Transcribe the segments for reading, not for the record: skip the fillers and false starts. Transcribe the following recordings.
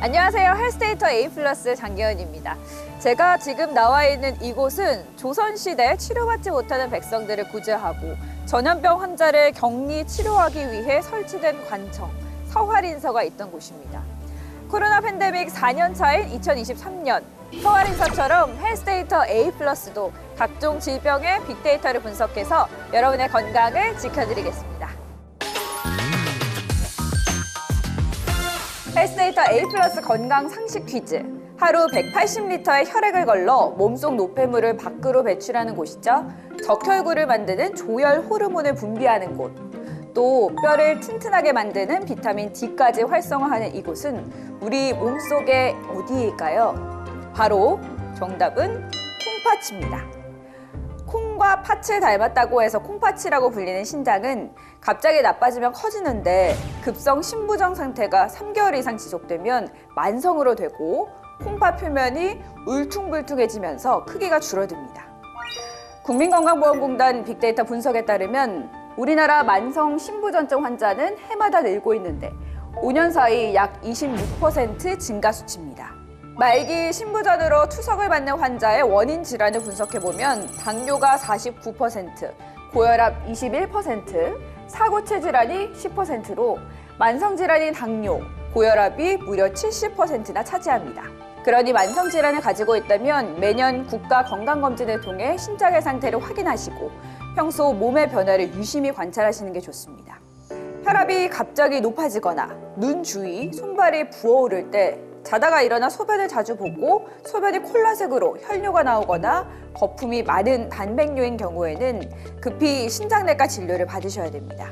안녕하세요. 헬스데이터 A+ 장계은입니다. 제가 지금 나와 있는 이곳은 조선시대 치료받지 못하는 백성들을 구제하고 전염병 환자를 격리 치료하기 위해 설치된 관청, 서활인서가 있던 곳입니다. 코로나 팬데믹 4년 차인 2023년, 서활인서처럼 헬스데이터 A+도 각종 질병의 빅데이터를 분석해서 여러분의 건강을 지켜드리겠습니다. 헬스데이터 A+ 건강 상식 퀴즈. 하루 180리터의 혈액을 걸러 몸속 노폐물을 밖으로 배출하는 곳이죠. 적혈구를 만드는 조혈 호르몬을 분비하는 곳. 또 뼈를 튼튼하게 만드는 비타민 D까지 활성화하는 이곳은 우리 몸속에 어디일까요? 바로 정답은 콩팥입니다. 콩과 팥을 닮았다고 해서 콩팥이라고 불리는 신장은 갑자기 나빠지면 커지는데 급성 신부정 상태가 3개월 이상 지속되면 만성으로 되고 콩팥 표면이 울퉁불퉁해지면서 크기가 줄어듭니다. 국민건강보험공단 빅데이터 분석에 따르면 우리나라 만성 신부전증 환자는 해마다 늘고 있는데 5년 사이 약 26% 증가 수치입니다. 말기 신부전으로 투석을 받는 환자의 원인 질환을 분석해보면 당뇨가 49%, 고혈압 21%, 사고체 질환이 10%로 만성질환인 당뇨, 고혈압이 무려 70%나 차지합니다. 그러니 만성질환을 가지고 있다면 매년 국가건강검진을 통해 신장의 상태를 확인하시고 평소 몸의 변화를 유심히 관찰하시는 게 좋습니다. 혈압이 갑자기 높아지거나 눈 주위, 손발이 부어오를 때 자다가 일어나 소변을 자주 보고 소변이 콜라색으로 혈뇨가 나오거나 거품이 많은 단백뇨인 경우에는 급히 신장내과 진료를 받으셔야 됩니다.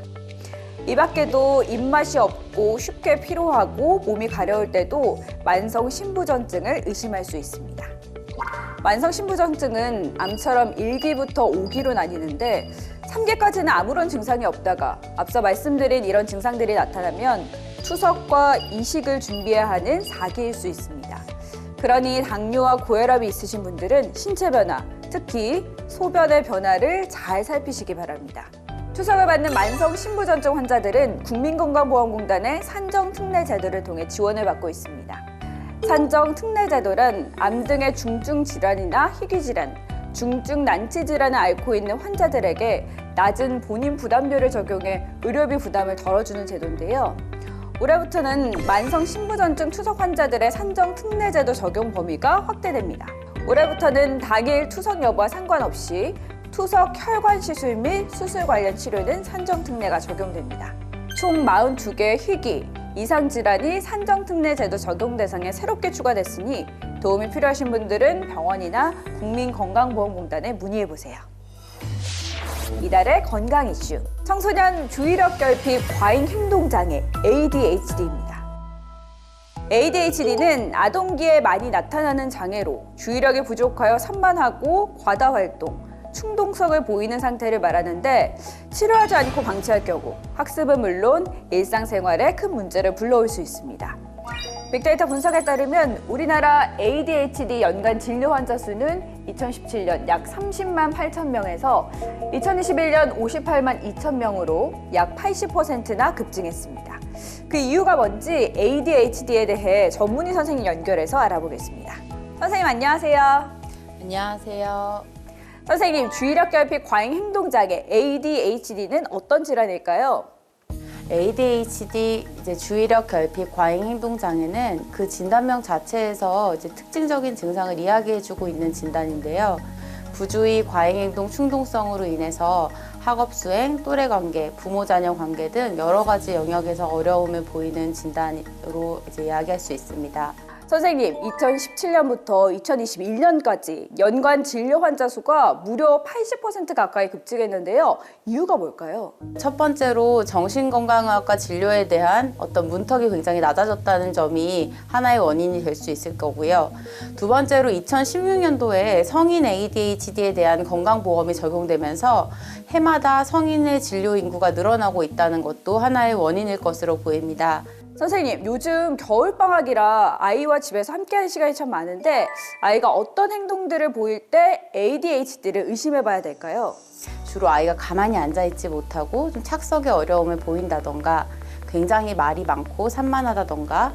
이 밖에도 입맛이 없고 쉽게 피로하고 몸이 가려울 때도 만성 신부전증을 의심할 수 있습니다. 만성 신부전증은 암처럼 1기부터 5기로 나뉘는데 3기까지는 아무런 증상이 없다가 앞서 말씀드린 이런 증상들이 나타나면 투석과 이식을 준비해야 하는 4기일 수 있습니다. 그러니 당뇨와 고혈압이 있으신 분들은 신체 변화, 특히 소변의 변화를 잘 살피시기 바랍니다. 투석을 받는 만성 신부전증 환자들은 국민건강보험공단의 산정특례제도를 통해 지원을 받고 있습니다. 산정특례제도란 암 등의 중증질환이나 희귀질환, 중증난치질환을 앓고 있는 환자들에게 낮은 본인 부담료를 적용해 의료비 부담을 덜어주는 제도인데요. 올해부터는 만성 신부전증 투석 환자들의 산정특례제도 적용 범위가 확대됩니다. 올해부터는 당일 투석 여부와 상관없이 투석 혈관 시술 및 수술 관련 치료는 산정특례가 적용됩니다. 총 42개의 희귀, 이상질환이 산정특례제도 적용 대상에 새롭게 추가됐으니 도움이 필요하신 분들은 병원이나 국민건강보험공단에 문의해보세요. 이달의 건강 이슈, 청소년 주의력 결핍 과잉 행동장애 ADHD입니다. ADHD는 아동기에 많이 나타나는 장애로 주의력이 부족하여 산만하고 과다활동, 충동성을 보이는 상태를 말하는데 치료하지 않고 방치할 경우 학습은 물론 일상생활에 큰 문제를 불러올 수 있습니다. 빅데이터 분석에 따르면 우리나라 ADHD 연간 진료 환자 수는 2017년 약 30만 8천 명에서 2021년 58만 2천 명으로 약 80%나 급증했습니다. 그 이유가 뭔지 ADHD에 대해 전문의 선생님 연결해서 알아보겠습니다. 선생님 안녕하세요. 안녕하세요. 선생님, 주의력 결핍 과잉 행동장애 ADHD는 어떤 질환일까요? ADHD, 주의력 결핍 과잉 행동 장애는 그 진단명 자체에서 특징적인 증상을 이야기해주고 있는 진단인데요. 부주의, 과잉 행동 충동성으로 인해서 학업 수행, 또래 관계, 부모 자녀 관계 등 여러 가지 영역에서 어려움을 보이는 진단으로 이야기할 수 있습니다. 선생님, 2017년부터 2021년까지 연간 진료 환자 수가 무려 80% 가까이 급증했는데요. 이유가 뭘까요? 첫 번째로 정신건강의학과 진료에 대한 어떤 문턱이 굉장히 낮아졌다는 점이 하나의 원인이 될 수 있을 거고요. 두 번째로 2016년도에 성인 ADHD에 대한 건강보험이 적용되면서 해마다 성인의 진료 인구가 늘어나고 있다는 것도 하나의 원인일 것으로 보입니다. 선생님, 요즘 겨울방학이라 아이와 집에서 함께하는 시간이 참 많은데 아이가 어떤 행동들을 보일 때 ADHD를 의심해봐야 될까요? 주로 아이가 가만히 앉아있지 못하고 좀 착석에 어려움을 보인다던가 굉장히 말이 많고 산만하다던가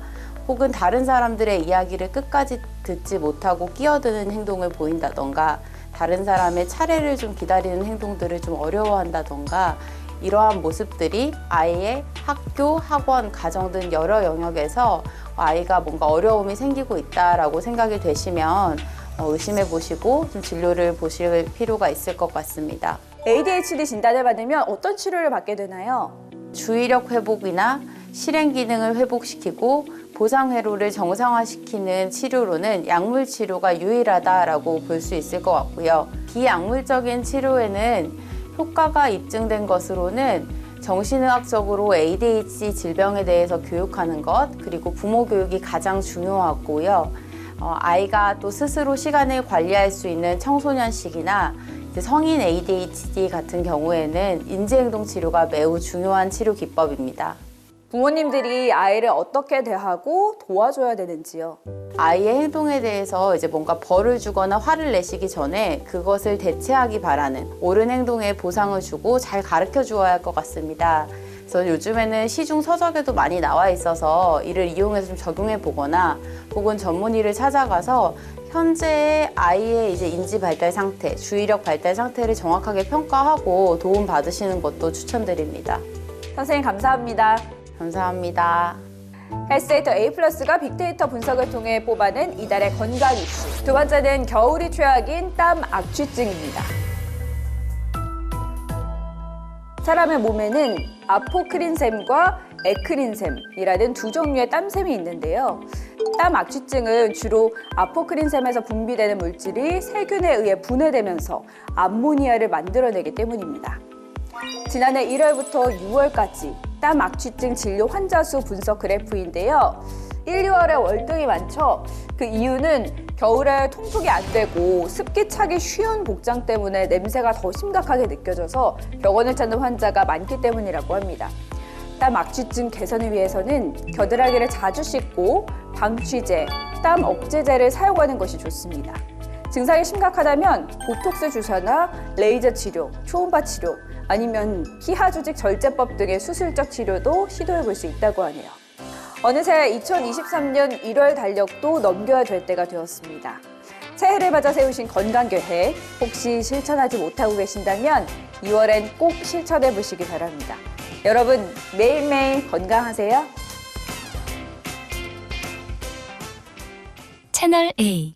혹은 다른 사람들의 이야기를 끝까지 듣지 못하고 끼어드는 행동을 보인다던가 다른 사람의 차례를 좀 기다리는 행동들을 좀 어려워한다던가 이러한 모습들이 아이의 학교, 학원, 가정 등 여러 영역에서 아이가 뭔가 어려움이 생기고 있다라고 생각이 되시면 의심해 보시고 좀 진료를 보실 필요가 있을 것 같습니다. ADHD 진단을 받으면 어떤 치료를 받게 되나요? 주의력 회복이나 실행 기능을 회복시키고 보상 회로를 정상화시키는 치료로는 약물 치료가 유일하다라고 볼 수 있을 것 같고요. 비약물적인 치료에는 효과가 입증된 것으로는 정신의학적으로 ADHD 질병에 대해서 교육하는 것, 그리고 부모 교육이 가장 중요하고요. 아이가 또 스스로 시간을 관리할 수 있는 청소년 시기나 성인 ADHD 같은 경우에는 인지행동 치료가 매우 중요한 치료 기법입니다. 부모님들이 아이를 어떻게 대하고 도와줘야 되는지요? 아이의 행동에 대해서 이제 뭔가 벌을 주거나 화를 내시기 전에 그것을 대체하기 바라는 옳은 행동에 보상을 주고 잘 가르쳐 주어야 할 것 같습니다. 그래서 요즘에는 시중 서적에도 많이 나와 있어서 이를 이용해서 좀 적용해 보거나 혹은 전문의를 찾아가서 현재의 아이의 이제 인지 발달 상태, 주의력 발달 상태를 정확하게 평가하고 도움 받으시는 것도 추천드립니다. 선생님 감사합니다. 감사합니다. 헬스데이터 A+가 빅데이터 분석을 통해 뽑아낸 이달의 건강 이슈. 두 번째는 겨울이 최악인 땀 악취증입니다. 사람의 몸에는 아포크린샘과 에크린샘이라는 두 종류의 땀샘이 있는데요. 땀 악취증은 주로 아포크린샘에서 분비되는 물질이 세균에 의해 분해되면서 암모니아를 만들어내기 때문입니다. 지난해 1월부터 6월까지 땀 악취증 진료 환자 수 분석 그래프인데요. 1, 2월에 월등히 많죠. 그 이유는 겨울에 통풍이 안 되고 습기 차기 쉬운 복장 때문에 냄새가 더 심각하게 느껴져서 병원을 찾는 환자가 많기 때문이라고 합니다. 땀 악취증 개선을 위해서는 겨드랑이를 자주 씻고 방취제, 땀 억제제를 사용하는 것이 좋습니다. 증상이 심각하다면 보톡스 주사나 레이저 치료, 초음파 치료, 아니면 기하 조직 절제법 등의 수술적 치료도 시도해 볼 수 있다고 하네요. 어느새 2023년 1월 달력도 넘겨야 될 때가 되었습니다. 새해를 맞아 세우신 건강계획 혹시 실천하지 못하고 계신다면 2월엔 꼭 실천해 보시기 바랍니다. 여러분 매일매일 건강하세요. 채널 A